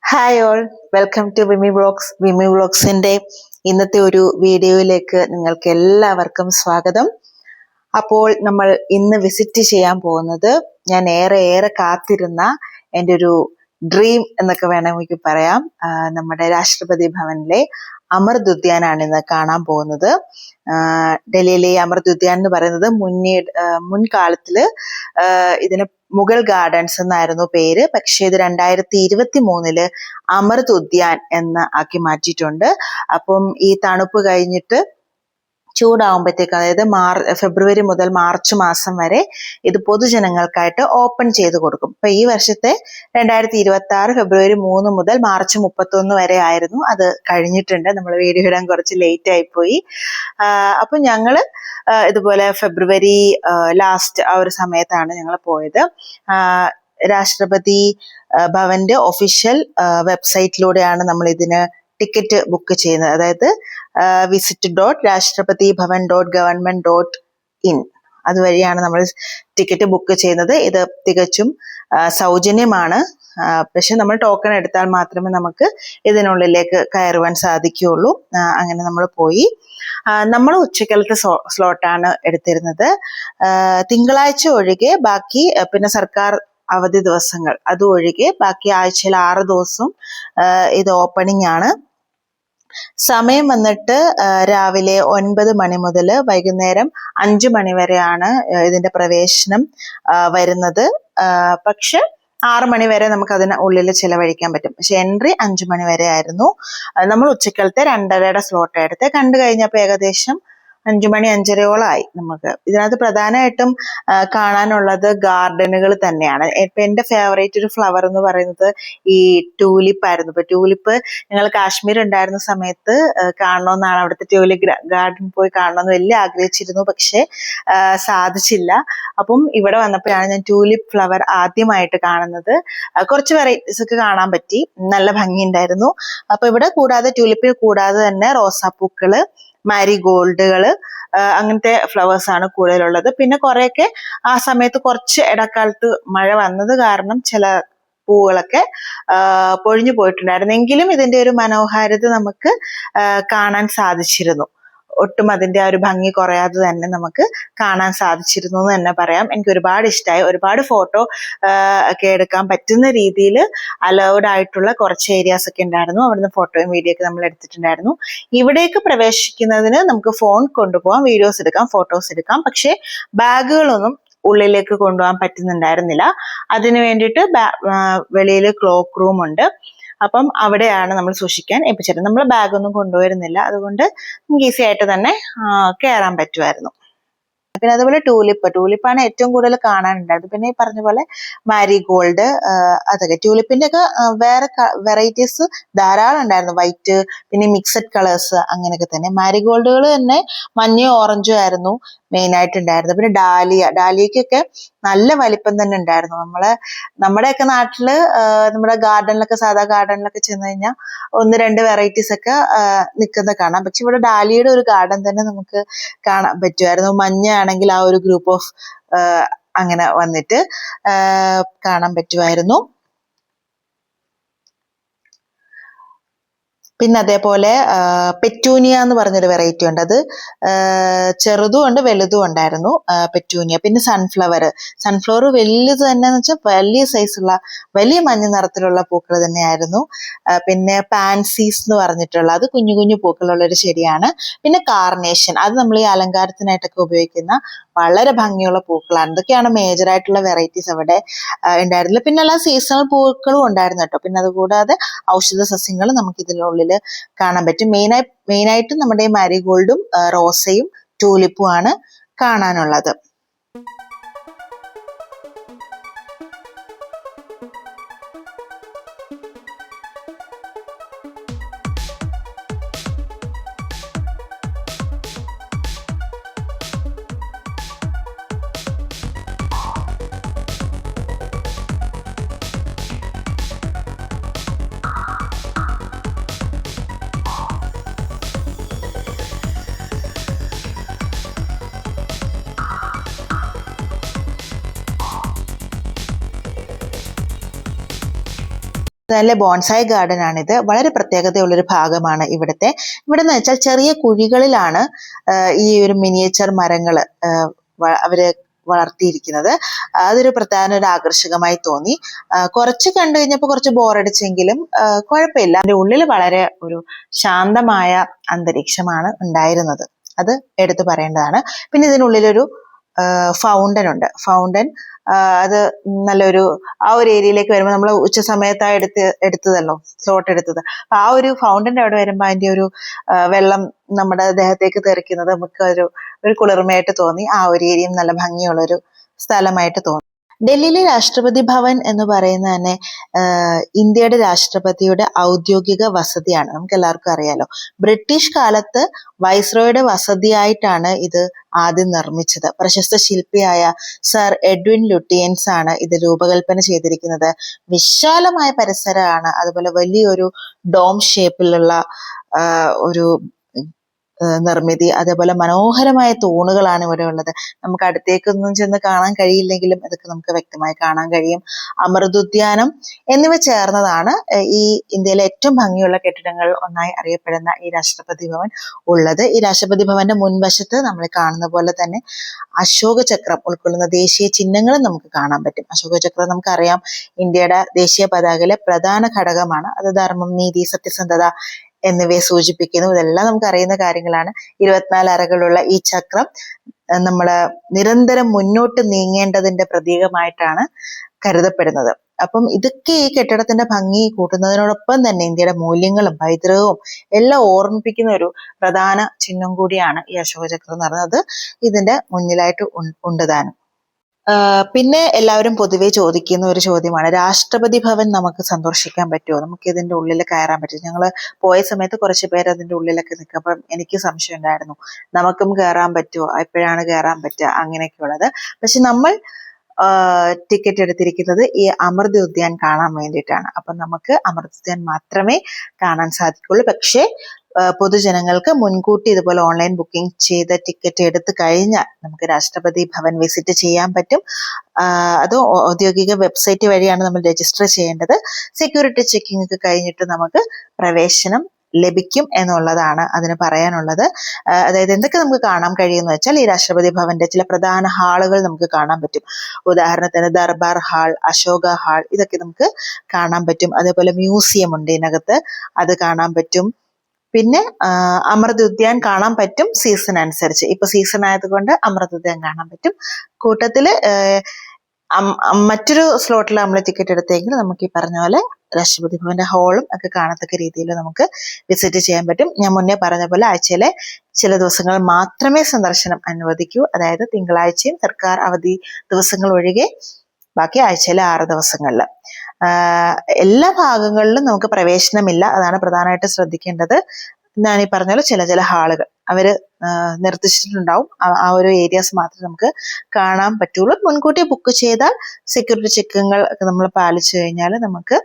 Hi all, welcome to Vimi vlogs. Vimi വ്ളോഗ്സിന്റെ ഇന്നത്തെ ഒരു വീഡിയോയിലേക്ക് നിങ്ങൾക്ക് എല്ലാവർക്കും സ്വാഗതം. അപ്പോൾ നമ്മൾ ഇന്ന് വിസിറ്റ് ചെയ്യാൻ പോകുന്നത് ഞാൻ ഏറെ കാത്തിരുന്ന എൻ്റെ ഒരു ഡ്രീം എന്നൊക്കെ വേണമെങ്കിൽ പറയാം, നമ്മുടെ രാഷ്ട്രപതി ഭവനിലെ അമൃത് ഉദ്യാനാണ് ഇന്ന് കാണാൻ പോകുന്നത്. ഡൽഹിയിലെ അമൃത് ഉദ്യാൻ എന്ന് പറയുന്നത് മുൻകാലത്തില് ഇതിന് മുഗൾ ഗാർഡൻസ് എന്നായിരുന്നു പേര്. പക്ഷെ ഇത് 2023 അമൃത് ഉദ്യാൻ എന്ന് ആക്കി മാറ്റിയിട്ടുണ്ട്. അപ്പം ഈ തണുപ്പ് കഴിഞ്ഞിട്ട് ചൂടാവുമ്പോഴത്തേക്ക്, അതായത് ഫെബ്രുവരി മുതൽ മാർച്ച് മാസം വരെ ഇത് പൊതുജനങ്ങൾക്കായിട്ട് ഓപ്പൺ ചെയ്ത് കൊടുക്കും. അപ്പൊ ഈ വർഷത്തെ 2026 ഫെബ്രുവരി 3 മുതൽ മാർച്ച് 31 വരെ ആയിരുന്നു. അത് കഴിഞ്ഞിട്ടുണ്ട്. നമ്മൾ വീഡിയോ ഇടാൻ കുറച്ച് ലേറ്റ് ആയിപ്പോയി. അപ്പൊ ഞങ്ങള് ഇതുപോലെ ഫെബ്രുവരി ലാസ്റ്റ് ആ ഒരു സമയത്താണ് ഞങ്ങൾ പോയത്. രാഷ്ട്രപതി ഭവന്റെ ഒഫീഷ്യൽ വെബ്സൈറ്റിലൂടെയാണ് നമ്മൾ ഇതിന് ടിക്കറ്റ് ബുക്ക് ചെയ്യുന്നത്. അതായത് visit.rashtrapatiBhavan.government.in അതുവഴിയാണ് നമ്മൾ ടിക്കറ്റ് ബുക്ക് ചെയ്യുന്നത്. ഇത് തികച്ചും സൗജന്യമാണ്. പക്ഷെ നമ്മൾ ടോക്കൺ എടുത്താൽ മാത്രമേ നമുക്ക് ഇതിനുള്ളിലേക്ക് കയറുവാൻ സാധിക്കുകയുള്ളൂ. അങ്ങനെ നമ്മൾ പോയി. നമ്മൾ ഉച്ചക്കാലത്തെ സ്ലോട്ടാണ് എടുത്തിരുന്നത്. തിങ്കളാഴ്ച ഒഴികെ ബാക്കി, പിന്നെ സർക്കാർ അവധി ദിവസങ്ങൾ അതൊഴികെ ബാക്കി ആഴ്ചയിൽ 6 ദിവസവും ഇത് ഓപ്പണിംഗ് ആണ്. സമയം വന്നിട്ട് രാവിലെ 9 മണി മുതൽ വൈകുന്നേരം 5 മണി വരെയാണ് ഇതിന്റെ പ്രവേശനം വരുന്നത്. പക്ഷെ 6 മണി വരെ നമുക്ക് അതിന് ഉള്ളിൽ ചിലവഴിക്കാൻ പറ്റും. പക്ഷെ എൻട്രി 5 മണി വരെ ആയിരുന്നു. നമ്മൾ ഉച്ചക്കാലത്തെ 2:30 സ്ലോട്ട് എടുത്ത് കണ്ടു കഴിഞ്ഞപ്പോൾ ഏകദേശം 5 മണി 5:30 നമുക്ക്. ഇതിനകത്ത് പ്രധാനമായിട്ടും കാണാനുള്ളത് ഗാർഡനുകൾ തന്നെയാണ്. ഇപ്പൊ എന്റെ ഫേവറേറ്റ് ഒരു ഫ്ലവർ എന്ന് പറയുന്നത് ഈ ട്യൂലിപ്പ് ആയിരുന്നു. ഇപ്പൊ ട്യൂലിപ്പ് ഞങ്ങൾ കാശ്മീർ ഉണ്ടായിരുന്ന സമയത്ത് കാണണമെന്നാണ്, അവിടുത്തെ ട്യൂലിപ്പ് ഗാർഡൻ പോയി കാണണമെന്ന് വലിയ ആഗ്രഹിച്ചിരുന്നു. പക്ഷെ സാധിച്ചില്ല. അപ്പം ഇവിടെ വന്നപ്പോഴാണ് ഞാൻ ട്യൂലിപ്പ് ഫ്ലവർ ആദ്യമായിട്ട് കാണുന്നത്. കുറച്ച് വെറൈറ്റീസ് ഒക്കെ കാണാൻ പറ്റി. നല്ല ഭംഗിയുണ്ടായിരുന്നു. അപ്പൊ ഇവിടെ കൂടാതെ ട്യൂലിപ്പിൽ കൂടാതെ തന്നെ റോസാപ്പൂക്കള്, മാരിഗോൾഡുകള്, അങ്ങനത്തെ ഫ്ലവേഴ്സ് ആണ് കൂടുതലുള്ളത്. പിന്നെ കുറെയൊക്കെ ആ സമയത്ത് കുറച്ച് ഇടക്കാലത്ത് മഴ വന്നത് കാരണം ചില പൂവുകളൊക്കെ പൊഴിഞ്ഞു പോയിട്ടുണ്ടായിരുന്നു. എങ്കിലും ഇതിന്റെ ഒരു മനോഹാരിത നമുക്ക് കാണാൻ സാധിച്ചിരുന്നു. ഒട്ടും അതിന്റെ ആ ഒരു ഭംഗി കുറയാതെ തന്നെ നമുക്ക് കാണാൻ സാധിച്ചിരുന്നു എന്ന് തന്നെ പറയാം. എനിക്ക് ഒരുപാട് ഇഷ്ടമായി. ഒരുപാട് ഫോട്ടോ ഒക്കെ എടുക്കാൻ പറ്റുന്ന രീതിയിൽ അലൗഡ് ആയിട്ടുള്ള കുറച്ച് ഏരിയാസ് ഒക്കെ ഉണ്ടായിരുന്നു. അവിടുന്ന് ഫോട്ടോയും വീഡിയോ ഒക്കെ നമ്മൾ എടുത്തിട്ടുണ്ടായിരുന്നു. ഇവിടേക്ക് പ്രവേശിക്കുന്നതിന് നമുക്ക് ഫോൺ കൊണ്ടുപോകാം, വീഡിയോസ് എടുക്കാം, ഫോട്ടോസ് എടുക്കാം. പക്ഷെ ബാഗുകളൊന്നും ഉള്ളിലേക്ക് കൊണ്ടുപോകാൻ പറ്റുന്നുണ്ടായിരുന്നില്ല. അതിനു വേണ്ടിയിട്ട് വെളിയിൽ ക്ലോക്ക് റൂം ഉണ്ട്. അപ്പം അവിടെയാണ് നമ്മൾ സൂക്ഷിക്കാൻ ഏൽപ്പിച്ചത്. നമ്മൾ ബാഗൊന്നും കൊണ്ടുവരുന്നില്ല. അതുകൊണ്ട് നമുക്ക് ഈസി ആയിട്ട് തന്നെ കയറാൻ പറ്റുമായിരുന്നു. പിന്നെ അതുപോലെ ടൂലിപ്പാണ് ഏറ്റവും കൂടുതൽ കാണാനുണ്ടായത്. പിന്നെ ഈ പറഞ്ഞ പോലെ മാരിഗോൾഡ്, അതൊക്കെ ട്യൂലിപ്പിന്റെ ഒക്കെ വേറെ വെറൈറ്റീസ് ധാരാളം ഉണ്ടായിരുന്നു. വൈറ്റ്, പിന്നെ മിക്സഡ് കളേഴ്സ്, അങ്ങനെയൊക്കെ തന്നെ. മാരിഗോൾഡുകൾ തന്നെ മഞ്ഞയോ ഓറഞ്ചോ ആയിരുന്നു മെയിൻ ആയിട്ടുണ്ടായിരുന്നത്. പിന്നെ ഡാലിയക്കൊക്കെ നല്ല വലിപ്പം തന്നെ ഉണ്ടായിരുന്നു. നമ്മുടെയൊക്കെ നാട്ടില് നമ്മുടെ ഗാർഡനിലൊക്കെ, സാധാ ഗാർഡനിലൊക്കെ ചെന്ന് കഴിഞ്ഞാൽ 1-2 വെറൈറ്റീസ് ഒക്കെ നിൽക്കുന്ന കാണാം. പക്ഷെ ഇവിടെ ഡാലിയുടെ ഒരു ഗാർഡൻ തന്നെ നമുക്ക് കാണാൻ പറ്റുമായിരുന്നു. മഞ്ഞ ആണെങ്കിൽ ആ ഒരു ഗ്രൂപ്പ് ഓഫ് അങ്ങനെ വന്നിട്ട് കാണാൻ പറ്റുമായിരുന്നു. പിന്നെ അതേപോലെ പെറ്റൂനിയ എന്ന് പറഞ്ഞൊരു വെറൈറ്റി ഉണ്ട്. അത് ചെറുതും ഉണ്ട് വലുതും ഉണ്ടായിരുന്നു പെറ്റൂനിയ. പിന്നെ സൺഫ്ലവർ വലുത് തന്നെ എന്ന് വെച്ചാൽ വലിയ സൈസുള്ള, വലിയ മഞ്ഞ നിറത്തിലുള്ള പൂക്കൾ തന്നെയായിരുന്നു. പിന്നെ പാൻസീസ് എന്ന് പറഞ്ഞിട്ടുള്ള, അത് കുഞ്ഞു കുഞ്ഞു പൂക്കളുള്ള ഒരു ചെടിയാണ്. പിന്നെ കാർണേഷൻ, അത് നമ്മൾ ഈ അലങ്കാരത്തിനായിട്ടൊക്കെ ഉപയോഗിക്കുന്ന വളരെ ഭംഗിയുള്ള പൂക്കളാണ്. ഇതൊക്കെയാണ് മേജർ ആയിട്ടുള്ള വെറൈറ്റീസ് അവിടെ ഉണ്ടായിരുന്നില്ല. പിന്നെ എല്ലാ സീസണൽ പൂക്കളും ഉണ്ടായിരുന്നു കേട്ടോ. പിന്നെ അതുകൂടാതെ ഔഷധ സസ്യങ്ങൾ നമുക്ക് ഇതിനുള്ളിൽ കാണാൻ പറ്റും. മെയിനായിട്ടും നമ്മുടെ മാരിഗോൾഡും റോസയും ട്യൂലിപ്പും ആണ് കാണാനുള്ളത്. നല്ല ബോൺസായി ഗാർഡൻ ആണിത്. വളരെ പ്രത്യേകതയുള്ളൊരു ഭാഗമാണ് ഇവിടെ എന്ന് വെച്ചാൽ ചെറിയ കുഴികളിലാണ് ഈ ഒരു മിനിയേച്ചർ മരങ്ങൾ അവര് വളർത്തിയിരിക്കുന്നത്. അതൊരു പ്രധാന ഒരു ആകർഷകമായി തോന്നി. കുറച്ച് കണ്ടു കഴിഞ്ഞപ്പോൾ കുറച്ച് ബോറടിച്ചെങ്കിലും കുഴപ്പമില്ല. അതിന്റെ ഉള്ളിൽ വളരെ ഒരു ശാന്തമായ അന്തരീക്ഷമാണ് ഉണ്ടായിരുന്നത്. അത് എടുത്തു പറയേണ്ടതാണ്. പിന്നെ ഇതിനുള്ളിലൊരു ഫൗണ്ടൻ ഉണ്ട്. ഫൗണ്ടൻ അത് നല്ലൊരു ആ ഒരു ഏരിയയിലേക്ക് വരുമ്പോൾ നമ്മൾ ഉച്ച സമയത്തായി എടുത്തതല്ലോ സ്ലോട്ട് എടുത്തത്. ആ ഒരു ഫൗണ്ടന്റെ അവിടെ വരുമ്പോൾ അതിന്റെ ഒരു വെള്ളം നമ്മുടെ ദേഹത്തേക്ക് തെറിക്കുന്നത് നമുക്ക് ഒരു കുളിർമയായിട്ട് തോന്നി. ആ ഒരു ഏരിയയും നല്ല ഭംഗിയുള്ളൊരു സ്ഥലമായിട്ട് തോന്നി. ഡൽഹിയിലെ രാഷ്ട്രപതി ഭവൻ എന്ന് പറയുന്നത് തന്നെ ഇന്ത്യയുടെ രാഷ്ട്രപതിയുടെ ഔദ്യോഗിക വസതിയാണ്. നമുക്ക് എല്ലാവർക്കും അറിയാലോ. ബ്രിട്ടീഷ് കാലത്ത് വൈസ്രോയുടെ വസതിയായിട്ടാണ് ഇത് ആദ്യം നിർമ്മിച്ചത്. പ്രശസ്ത ശില്പിയായ സർ എഡ്വിൻ ലുട്ടിയൻസ് ആണ് ഇത് രൂപകൽപ്പന ചെയ്തിരിക്കുന്നത്. വിശാലമായ പരിസരമാണ്. അതുപോലെ വലിയൊരു ഡോം ഷേപ്പിലുള്ള ഒരു നിർമ്മിതി. അതേപോലെ മനോഹരമായ തൂണുകളാണ് ഇവിടെ ഉള്ളത്. നമുക്ക് അടുത്തേക്കൊന്നും ചെന്ന് കാണാൻ കഴിയില്ലെങ്കിലും അതൊക്കെ നമുക്ക് വ്യക്തമായി കാണാൻ കഴിയും. അമൃതോദ്യാനം എന്നിവ ചേർന്നതാണ് ഈ ഇന്ത്യയിലെ ഏറ്റവും ഭംഗിയുള്ള കെട്ടിടങ്ങൾ ഒന്നായി അറിയപ്പെടുന്ന ഈ രാഷ്ട്രപതി ഭവൻ ഉള്ളത്. ഈ രാഷ്ട്രപതി ഭവന്റെ മുൻവശത്ത് നമ്മൾ കാണുന്ന പോലെ തന്നെ അശോക ചക്രം ഉൾക്കൊള്ളുന്ന ദേശീയ ചിഹ്നങ്ങളും നമുക്ക് കാണാൻ പറ്റും. അശോക ചക്രം നമുക്കറിയാം ഇന്ത്യയുടെ ദേശീയ പതാകയിലെ പ്രധാന ഘടകമാണ്. അത് ധർമ്മം, നീതി, സത്യസന്ധത എന്നിവയെ സൂചിപ്പിക്കുന്നു. ഇതെല്ലാം നമുക്ക് അറിയുന്ന കാര്യങ്ങളാണ്. 24 അറകളുള്ള ഈ ചക്രം നമ്മള് നിരന്തരം മുന്നോട്ട് നീങ്ങേണ്ടതിന്റെ പ്രതീകമായിട്ടാണ് കരുതപ്പെടുന്നത്. അപ്പം ഇതൊക്കെ ഈ കെട്ടിടത്തിന്റെ ഭംഗി കൂട്ടുന്നതിനോടൊപ്പം തന്നെ ഇന്ത്യയുടെ മൂല്യങ്ങളും പൈതൃകവും എല്ലാം ഓർമ്മിപ്പിക്കുന്ന ഒരു പ്രധാന ചിഹ്നം കൂടിയാണ് ഈ അശോക ചക്രം എന്ന് പറയുന്നത്. ഇതിന്റെ മുന്നിലായിട്ട് ഉണ്ട് താനും. പിന്നെ എല്ലാവരും പൊതുവെ ചോദിക്കുന്ന ഒരു ചോദ്യമാണ്, രാഷ്ട്രപതി ഭവൻ നമുക്ക് സന്ദർശിക്കാൻ പറ്റുമോ? നമുക്ക് ഇതിന്റെ ഉള്ളിൽ കയറാൻ പറ്റും? ഞങ്ങൾ പോയ സമയത്ത് കുറച്ച് പേര് അതിന്റെ ഉള്ളിലൊക്കെ നിൽക്കും. അപ്പം എനിക്ക് സംശയം ഉണ്ടായിരുന്നു, നമുക്കും കയറാൻ പറ്റുമോ, എപ്പോഴാണ് കയറാൻ പറ്റുക, അങ്ങനെയൊക്കെയുള്ളത്. പക്ഷെ നമ്മൾ ടിക്കറ്റ് എടുത്തിരിക്കുന്നത് ഈ അമൃത ഉദ്യാൻ കാണാൻ വേണ്ടിയിട്ടാണ്. അപ്പം നമുക്ക് അമൃത ഉദ്യാൻ മാത്രമേ കാണാൻ സാധിക്കുള്ളൂ. പക്ഷേ പൊതുജനങ്ങൾക്ക് മുൻകൂട്ടി ഇതുപോലെ ഓൺലൈൻ ബുക്കിംഗ് ചെയ്ത ടിക്കറ്റ് എടുത്തു കഴിഞ്ഞാൽ നമുക്ക് രാഷ്ട്രപതി ഭവൻ വിസിറ്റ് ചെയ്യാൻ പറ്റും. അത് ഔദ്യോഗിക വെബ്സൈറ്റ് വഴിയാണ് നമ്മൾ രജിസ്റ്റർ ചെയ്യേണ്ടത്. സെക്യൂരിറ്റി ചെക്കിംഗ് ഒക്കെ കഴിഞ്ഞിട്ട് നമുക്ക് പ്രവേശനം ലഭിക്കും എന്നുള്ളതാണ് അതിന് പറയാനുള്ളത്. അതായത് എന്തൊക്കെ നമുക്ക് കാണാൻ കഴിയുമെന്ന് വെച്ചാൽ ഈ രാഷ്ട്രപതി ഭവന്റെ ചില പ്രധാന ഹാളുകൾ നമുക്ക് കാണാൻ പറ്റും. ഉദാഹരണത്തിന് ദർബാർ ഹാൾ, അശോക ഹാൾ, ഇതൊക്കെ നമുക്ക് കാണാൻ പറ്റും. അതേപോലെ മ്യൂസിയം ഉണ്ട് ഇതിനകത്ത്, അത് കാണാൻ പറ്റും. പിന്നെ അമൃത ഉദ്യാൻ കാണാൻ പറ്റും സീസൺ അനുസരിച്ച്. ഇപ്പൊ സീസൺ ആയതുകൊണ്ട് അമൃത ഉദ്യാൻ കാണാൻ പറ്റും. കൂട്ടത്തില് മറ്റൊരു സ്ലോട്ടിൽ നമ്മൾ ടിക്കറ്റ് എടുത്തെങ്കിൽ നമുക്ക് ഈ പറഞ്ഞ പോലെ രാഷ്ട്രപതി ഭവന്റെ ഹാളും ഒക്കെ കാണത്തക്ക രീതിയിൽ നമുക്ക് വിസിറ്റ് ചെയ്യാൻ പറ്റും. ഞാൻ മുന്നേ പറഞ്ഞ പോലെ ആഴ്ചയിലെ ചില ദിവസങ്ങൾ മാത്രമേ സന്ദർശനം അനുവദിക്കൂ. അതായത് തിങ്കളാഴ്ചയും സർക്കാർ അവധി ദിവസങ്ങൾ ഒഴികെ ബാക്കി ആഴ്ചയിലെ 6 ദിവസങ്ങളിൽ. എല്ലാ ഭാഗങ്ങളിലും നമുക്ക് പ്രവേശനമില്ല. അതാണ് പ്രധാനമായിട്ട് ശ്രദ്ധിക്കേണ്ടത്. ഞാൻ ഈ പറഞ്ഞ പോലെ ചില ഹാളുകൾ അവര് നിർദ്ദേശിച്ചിട്ടുണ്ടാവും. ആ ഒരു ഏരിയാസ് മാത്രമേ നമുക്ക് കാണാൻ പറ്റുള്ളൂ. മുൻകൂട്ടി ബുക്ക് ചെയ്താൽ സെക്യൂരിറ്റി ചെക്കിങ്ങൾ ഒക്കെ നമ്മൾ പാലിച്ചു കഴിഞ്ഞാൽ നമുക്ക്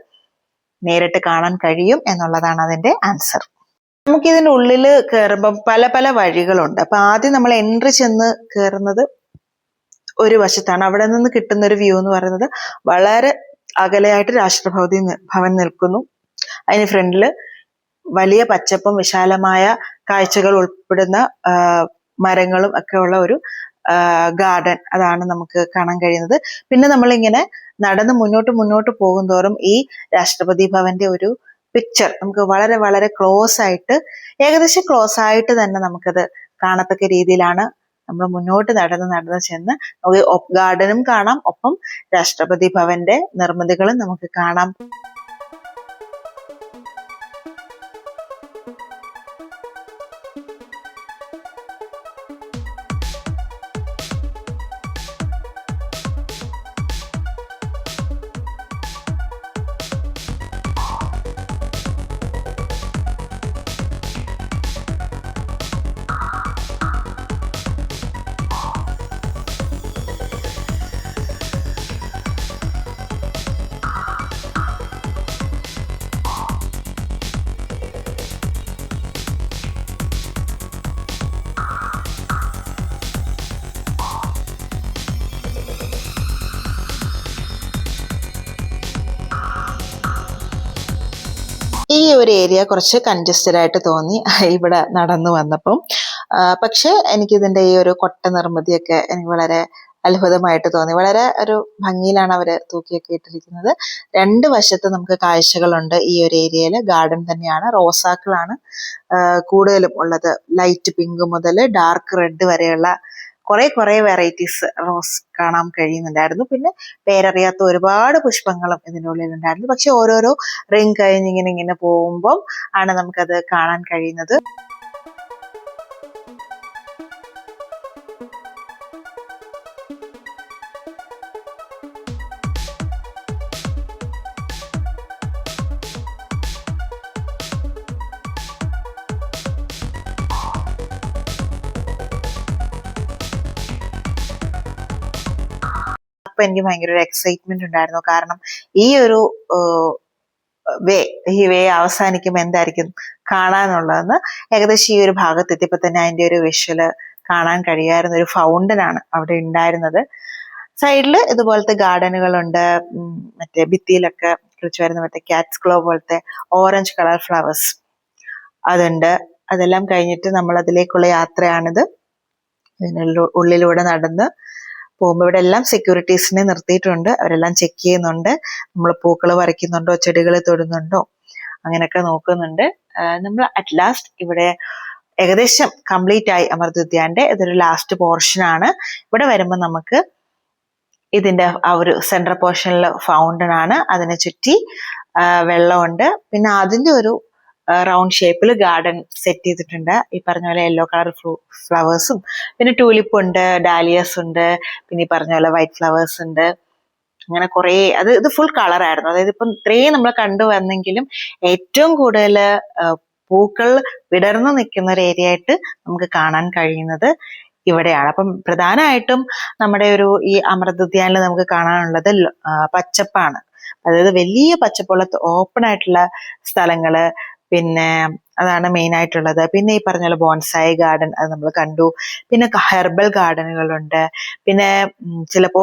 നേരിട്ട് കാണാൻ കഴിയും എന്നുള്ളതാണ് അതിന്റെ ആൻസർ. നമുക്ക് ഇതിന്റെ ഉള്ളിൽ കയറുമ്പോൾ പല പല വഴികളുണ്ട്. അപ്പൊ ആദ്യം നമ്മൾ എൻട്രി ചെന്ന് കയറുന്നത് ഒരു വശത്താണ്. അവിടെ നിന്ന് കിട്ടുന്ന ഒരു വ്യൂ എന്ന് പറയുന്നത് വളരെ അകലെയായിട്ട് രാഷ്ട്രപതി ഭവൻ നിൽക്കുന്നു. അതിന് ഫ്രണ്ടില് വലിയ പച്ചപ്പും വിശാലമായ കാഴ്ചകൾ ഉൾപ്പെടുന്ന മരങ്ങളും ഒക്കെ ഉള്ള ഒരു ഗാർഡൻ, അതാണ് നമുക്ക് കാണാൻ കഴിയുന്നത്. പിന്നെ നമ്മളിങ്ങനെ നടന്ന് മുന്നോട്ട് പോകും തോറും ഈ രാഷ്ട്രപതി ഭവന്റെ ഒരു പിക്ചർ നമുക്ക് വളരെ വളരെ ഏകദേശം ക്ലോസ് ആയിട്ട് തന്നെ നമുക്കത് കാണത്തക്ക രീതിയിലാണ് നമ്മൾ മുന്നോട്ട് നടന്ന് ചെന്ന് നമുക്ക് ഗാർഡനും കാണാം, ഒപ്പം രാഷ്ട്രപതി ഭവന്റെ നിർമ്മിതികളും നമുക്ക് കാണാം. ഒരു ഏരിയ കുറച്ച് കൺജസ്റ്റഡ് ആയിട്ട് തോന്നി ഇവിടെ നടന്നു വന്നപ്പം. പക്ഷെ എനിക്കിതിൻ്റെ ഈ ഒരു കൊട്ട നിർമ്മിതിയൊക്കെ എനിക്ക് വളരെ അത്ഭുതമായിട്ട് തോന്നി. വളരെ ഒരു ഭംഗിയിലാണ് അവർ തൂക്കിയൊക്കെ ഇട്ടിരിക്കുന്നത്. രണ്ട് വശത്ത് നമുക്ക് കാഴ്ചകളുണ്ട്. ഈ ഒരു ഏരിയയിൽ ഗാർഡൻ തന്നെയാണ്. റോസാക്കളാണ് കൂടുതലും ഉള്ളത്. ലൈറ്റ് പിങ്ക് മുതൽ ഡാർക്ക് റെഡ് വരെയുള്ള കുറെ വെറൈറ്റീസ് റോസ് കാണാൻ കഴിയുന്നുണ്ടായിരുന്നു. പിന്നെ പേരറിയാത്ത ഒരുപാട് പുഷ്പങ്ങളും ഇതിനുള്ളിൽ ഉണ്ടായിരുന്നു. പക്ഷെ ഓരോരോ റിങ് കഴിഞ്ഞ് ഇങ്ങനെ പോകുമ്പോൾ ആണ് നമുക്കത് കാണാൻ കഴിയുന്നത്. അപ്പൊ എനിക്ക് ഭയങ്കര ഒരു എക്സൈറ്റ്മെന്റ് ഉണ്ടായിരുന്നു. കാരണം ഈ ഒരു ഈ വേ അവസാനിക്കുമ്പോൾ എന്തായിരിക്കും കാണാനുള്ളതെന്ന് ഏകദേശം ഈ ഒരു ഭാഗത്ത് എത്തിയപ്പോൾ തന്നെ അതിന്റെ ഒരു വിഷ്വല് കാണാൻ കഴിയായിരുന്ന ഒരു ഫൗണ്ടനാണ് അവിടെ ഉണ്ടായിരുന്നത്. സൈഡിൽ ഇതുപോലത്തെ ഗാർഡനുകളുണ്ട്. മറ്റേ ഭിത്തിയിലൊക്കെ കിളിച്ചു വരുന്ന മറ്റേ ക്യാറ്റ്സ് ക്ലോ പോലത്തെ ഓറഞ്ച് കളർ ഫ്ലവേഴ്സ് അതുണ്ട്. അതെല്ലാം കഴിഞ്ഞിട്ട് നമ്മൾ അതിലേക്കുള്ള യാത്രയാണിത്. ഉള്ളിലൂടെ നടന്ന് പോകുമ്പോൾ ഇവിടെ എല്ലാം സെക്യൂരിറ്റീസിനെ നിർത്തിയിട്ടുണ്ട്. അവരെല്ലാം ചെക്ക് ചെയ്യുന്നുണ്ട്. നമ്മൾ പൂക്കൾ പറിക്കുന്നുണ്ടോ, ചെടികൾ തൊടുന്നുണ്ടോ, അങ്ങനെയൊക്കെ നോക്കുന്നുണ്ട്. നമ്മൾ അറ്റ് ലാസ്റ്റ് ഇവിടെ ഏകദേശം കംപ്ലീറ്റ് ആയി അമൃത് ഉദ്യാന്റെ. ഇതൊരു ലാസ്റ്റ് പോർഷൻ ആണ്. ഇവിടെ വരുമ്പോൾ നമുക്ക് ഇതിന്റെ ആ ഒരു സെൻട്രൽ പോർഷനിൽ ഫൗണ്ടൻ ആണ്. അതിനെ ചുറ്റി വെള്ളമുണ്ട്. പിന്നെ അതിന്റെ ഒരു റൗണ്ട് ഷേപ്പിൽ ഗാർഡൻ സെറ്റ് ചെയ്തിട്ടുണ്ട്. ഈ പറഞ്ഞ പോലെ യെല്ലോ കളർ ഫ്ലവേഴ്സും പിന്നെ ടൂലിപ്പ് ഉണ്ട്, ഡാലിയസ് ഉണ്ട്, പിന്നെ ഈ പറഞ്ഞ പോലെ വൈറ്റ് ഫ്ലവേഴ്സ് ഉണ്ട്. അങ്ങനെ കുറേ ഇത് ഫുൾ കളറായിരുന്നു. അതായത് ഇപ്പം ഇത്രയും നമ്മൾ കണ്ടുവന്നെങ്കിലും ഏറ്റവും കൂടുതൽ പൂക്കൾ വിടർന്നു നിൽക്കുന്ന ഒരു ഏരിയ ആയിട്ട് നമുക്ക് കാണാൻ കഴിയുന്നത് ഇവിടെയാണ്. അപ്പം പ്രധാനമായിട്ടും നമ്മുടെ ഈ അമൃത് ഉദ്യാനിൽ നമുക്ക് കാണാനുള്ളത് പച്ചപ്പാണ്. അതായത് വലിയ പച്ചപ്പുള്ള ഓപ്പൺ ആയിട്ടുള്ള സ്ഥലങ്ങള്, പിന്നെ അതാണ് മെയിൻ ആയിട്ടുള്ളത്. പിന്നെ ഈ പറഞ്ഞ പോലെ ബോൺസായി ഗാർഡൻ അത് നമ്മൾ കണ്ടു. പിന്നെ ഹെർബൽ ഗാർഡനുകളുണ്ട്. പിന്നെ ചിലപ്പോ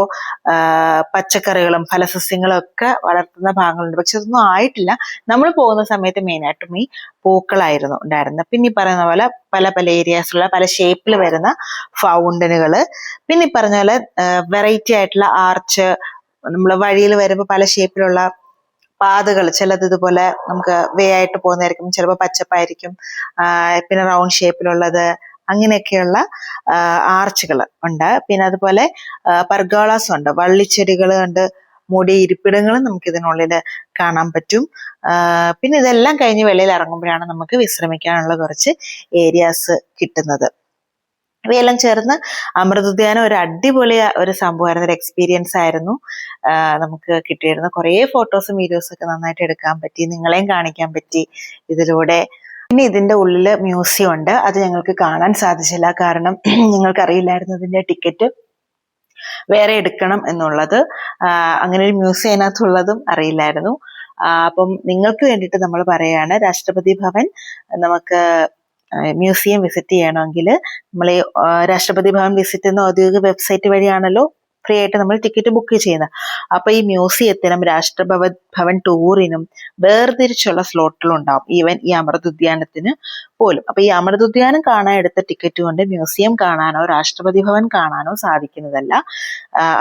പച്ചക്കറികളും ഫലസസ്യങ്ങളും ഒക്കെ വളർത്തുന്ന ഭാഗങ്ങളുണ്ട്. പക്ഷെ അതൊന്നും ആയിട്ടില്ല. നമ്മൾ പോകുന്ന സമയത്ത് മെയിനായിട്ടും ഈ പൂക്കളായിരുന്നു ഉണ്ടായിരുന്നത്. പിന്നെ ഈ പറയുന്ന പോലെ പല ഏരിയാസിലുള്ള പല ഷേപ്പിൽ വരുന്ന ഫൗണ്ടനുകള്, പിന്നെ ഈ പറഞ്ഞ പോലെ വെറൈറ്റി ആയിട്ടുള്ള ആർച്ച്, നമ്മൾ വഴിയിൽ വരുമ്പോൾ പല ഷേപ്പിലുള്ള പാതകൾ, ചിലത് ഇതുപോലെ നമുക്ക് വേ ആയിട്ട് പോകുന്നതായിരിക്കും, ചിലപ്പോൾ പച്ചപ്പായിരിക്കും, പിന്നെ റൗണ്ട് ഷേപ്പിലുള്ളത്, അങ്ങനെയൊക്കെയുള്ള ആർച്ചുകൾ ഉണ്ട്. പിന്നെ അതുപോലെ പർഗോളാസ് ഉണ്ട്, വള്ളിച്ചെടികൾ കൊണ്ട് മൂടിയ ഇരിപ്പിടങ്ങളും നമുക്ക് ഇതിനുള്ളിൽ കാണാൻ പറ്റും. പിന്നെ ഇതെല്ലാം കഴിഞ്ഞ് വെളിയിൽ ഇറങ്ങുമ്പോഴാണ് നമുക്ക് വിശ്രമിക്കാനുള്ള കുറച്ച് ഏരിയാസ് കിട്ടുന്നത്. ഇവയെല്ലാം ചേർന്ന് അമൃത് ഉദ്യാനം ഒരു അടിപൊളി ഒരു സംഭവമായിരുന്നു, ഒരു എക്സ്പീരിയൻസ് ആയിരുന്നു നമുക്ക് കിട്ടിയിരുന്നു. കുറേ ഫോട്ടോസും വീഡിയോസും ഒക്കെ നന്നായിട്ട് എടുക്കാൻ പറ്റി, നിങ്ങളെയും കാണിക്കാൻ പറ്റി ഇതിലൂടെ. പിന്നെ ഇതിന്റെ ഉള്ളില് മ്യൂസിയം ഉണ്ട്. അത് ഞങ്ങൾക്ക് കാണാൻ സാധിച്ചില്ല, കാരണം ഞങ്ങൾക്ക് അറിയില്ലായിരുന്നു ഇതിന്റെ ടിക്കറ്റ് വേറെ എടുക്കണം എന്നുള്ളത്. അങ്ങനെ ഒരു മ്യൂസിയം അതിനകത്തുള്ളതും അറിയില്ലായിരുന്നു. അപ്പം നിങ്ങൾക്ക് വേണ്ടിയിട്ട് നമ്മൾ പറയാണ്, രാഷ്ട്രപതി ഭവൻ നമുക്ക് മ്യൂസിയം വിസിറ്റ് ചെയ്യണമെങ്കിൽ നമ്മൾ ഈ രാഷ്ട്രപതി ഭവൻ വിസിറ്റ് എന്ന ഔദ്യോഗിക വെബ്സൈറ്റ് വഴിയാണല്ലോ ഫ്രീ ആയിട്ട് നമ്മൾ ടിക്കറ്റ് ബുക്ക് ചെയ്യുന്നത്. അപ്പൊ ഈ മ്യൂസിയത്തിനും ഭവൻ ടൂറിനും വേർതിരിച്ചുള്ള സ്ലോട്ടുകൾ ഉണ്ടാവും, ഈവൻ ഈ അമൃത് ഉദ്യാനത്തിന് പോലും. അപ്പൊ ഈ അമൃത് ഉദ്യാനം കാണാൻ എടുത്ത ടിക്കറ്റ് കൊണ്ട് മ്യൂസിയം കാണാനോ രാഷ്ട്രപതി ഭവൻ കാണാനോ സാധിക്കുന്നതല്ല.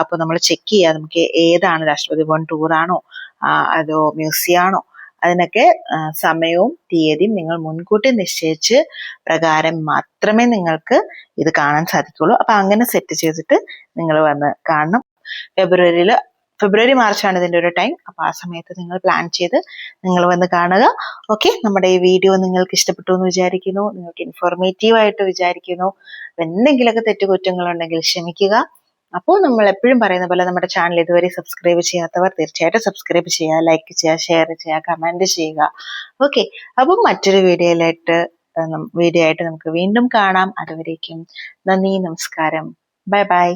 അപ്പൊ നമ്മൾ ചെക്ക് ചെയ്യുക, നമുക്ക് ഏതാണ് രാഷ്ട്രപതി ഭവൻ ടൂറാണോ അതോ മ്യൂസിയം ആണോ, അതിനൊക്കെ സമയവും തീയതിയും നിങ്ങൾ മുൻകൂട്ടി നിശ്ചയിച്ച് പ്രകാരം മാത്രമേ നിങ്ങൾക്ക് ഇത് കാണാൻ സാധിക്കുള്ളൂ. അപ്പൊ അങ്ങനെ സെറ്റ് ചെയ്തിട്ട് നിങ്ങൾ വന്ന് കാണണം. ഫെബ്രുവരി മാർച്ചാണ് ഇതിന്റെ ഒരു ടൈം. അപ്പൊ ആ സമയത്ത് നിങ്ങൾ പ്ലാൻ ചെയ്ത് നിങ്ങൾ വന്ന് കാണുക. ഓക്കെ, നമ്മുടെ ഈ വീഡിയോ നിങ്ങൾക്ക് ഇഷ്ടപ്പെട്ടു എന്ന് വിചാരിക്കുന്നു, നിങ്ങൾക്ക് ഇൻഫോർമേറ്റീവ് ആയിട്ട് വിചാരിക്കുന്നു. എന്തെങ്കിലുമൊക്കെ തെറ്റുകുറ്റങ്ങളുണ്ടെങ്കിൽ ക്ഷമിക്കുക. അപ്പോൾ നമ്മൾ എപ്പോഴും പറയുന്ന പോലെ നമ്മുടെ ചാനൽ ഇതുവരെ സബ്സ്ക്രൈബ് ചെയ്യാത്തവർ തീർച്ചയായിട്ടും സബ്സ്ക്രൈബ് ചെയ്യുക, ലൈക്ക് ചെയ്യുക, ഷെയർ ചെയ്യുക, കമന്റ് ചെയ്യുക. ഓക്കെ, അപ്പം മറ്റൊരു വീഡിയോ ആയിട്ട് നമുക്ക് വീണ്ടും കാണാം. അതുവരേക്കും നന്ദി, നമസ്കാരം, ബൈ ബൈ.